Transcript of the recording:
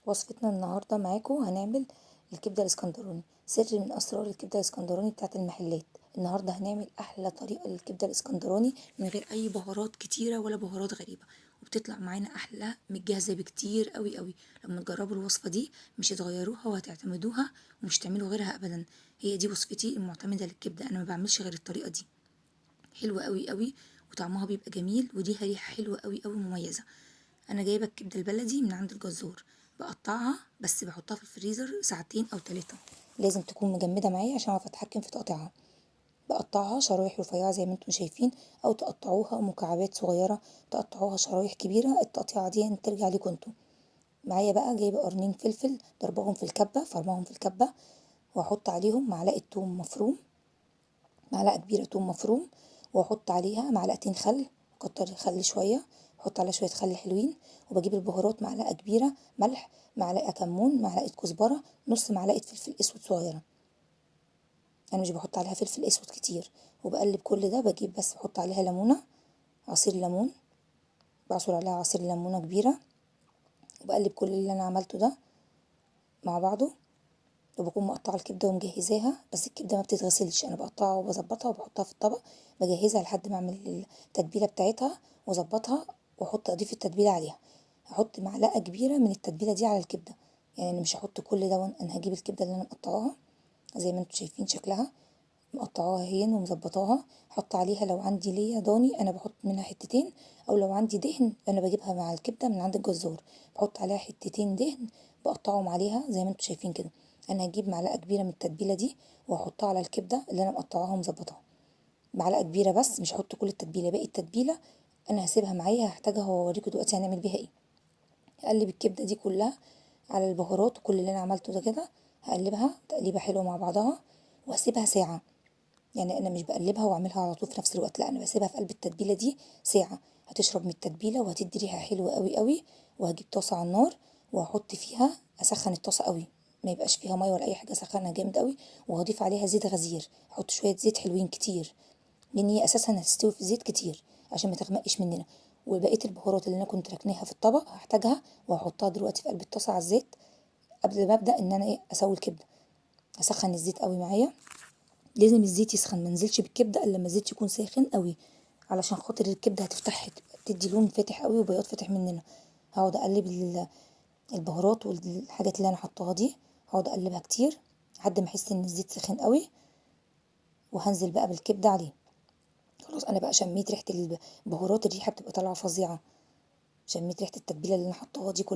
وصفتنا النهارده معاكم هنعمل الكبده الاسكندراني. سر من اسرار الكبده الاسكندراني بتاعت المحلات. النهارده هنعمل احلى طريقه للكبده الاسكندراني من غير اي بهارات كتيره ولا بهارات غريبه، وبتطلع معانا احلى من الجاهزه بكتير قوي قوي. لما تجربوا الوصفه دي مش هتغيروها وهتعتمدوها ومش تعملوا غيرها ابدا. هي دي وصفتي المعتمده للكبده، انا ما بعملش غير الطريقه دي. حلوه قوي قوي وطعمها بيبقى جميل وليها ريحه حلوه قوي قوي مميزه. انا جايبه الكبده البلدي من عند الجزار، بقطعها بس بحطها في الفريزر ساعتين او 3. لازم تكون مجمده معايا عشان اعرف اتحكم في تقطيعها. بقطعها شرايح رفيعه زي ما انتم شايفين، او تقطعوها مكعبات صغيره، تقطعوها شرايح كبيره. التقطيعه دي ترجع ليكم انتم. معايا بقى جايبه قرنين فلفل ضربهم في الكبه، فرماهم في الكبه، واحط عليهم معلقه توم مفروم، معلقه كبيره توم مفروم، واحط عليها معلقتين خل، كتر الخل شويه، احط عليها شويه خل حلوين. وبجيب البهارات معلقه كبيره ملح، معلقه كمون، معلقه كزبره، نص معلقه فلفل اسود صغيره. انا مش بحط عليها فلفل اسود كتير. وبقلب كل ده، بجيب بس بحط عليها ليمونه، عصير ليمون، بعصر عليها عصير ليمونه كبيره. وبقلب كل اللي انا عملته ده مع بعضه. وبكون مقطعه الكبده ومجهزاها، بس الكبده ما بتتغسلش، انا بقطعها وبظبطها وبحطها في الطبق، بجهزها لحد ما اعمل التتبيله بتاعتها واظبطها واحط اضيف التتبيله عليها. هحط معلقه كبيره من التتبيله دي على الكبده، يعني انا مش هحط كل ده، انا هجيب الكبده اللي انا مقطعاها زي ما انتم شايفين شكلها، مقطعاها هين ومظبطاها. احط عليها لو عندي ليا ضاني انا بحط منها حتتين، او لو عندي دهن انا بجيبها مع الكبده من عند الجزار، بحط عليها حتتين دهن بقطعهم عليها زي ما انتم شايفين كده. انا هجيب معلقه كبيره من التتبيله دي واحطها على الكبده اللي انا مقطعاها ومظبطاها. معلقه كبيره بس، مش هحط كل التتبيله، باقي التتبيله انا هسيبها معايا، هحتاجها واوريكم دلوقتي هنعمل بيها ايه. هقلب الكبده دي كلها على البهارات وكل اللي انا عملته ده كده، هقلبها تقليبه حلوه مع بعضها واسيبها ساعه. يعني انا مش بقلبها واعملها على طول في نفس الوقت، لا انا بسيبها في قلب التتبيله دي ساعه، هتشرب من التتبيله وهتدي ريحه حلوه قوي قوي. وهجيب طاسه على النار وهحط فيها، اسخن الطاسه قوي، ما يبقاش فيها ميه ولا اي حاجه، اسخنها جامد قوي. وهضيف عليها زيت غزير، احط شويه زيت حلوين كتير، لان هي اساسا هتستوي في زيت كتير عشان ما تغمقش مننا. وبقيه البهارات اللي انا كنت راكناها في الطبق هحتاجها وهحطها دلوقتي في قلب الطاسه على الزيت قبل ما ابدا ان انا اسوي الكبده. اسخن الزيت قوي معايا، لازم الزيت يسخن، منزلش بالكبده الا لما الزيت يكون ساخن قوي، علشان خاطر الكبده هتفتح، تدي لون فاتح قوي وبياض فاتح مننا. هقعد اقلب البهارات والحاجات اللي انا حطاها دي، هقعد اقلبها كتير لحد ما احس ان الزيت سخن قوي، وهنزل بقى بالكبده عليه. خلاص انا بقى شميت ريحه البهارات، الريحه بتبقى طالعه فظيعه، شميت ريحه التتبيله اللي انا حطاها دي كلها.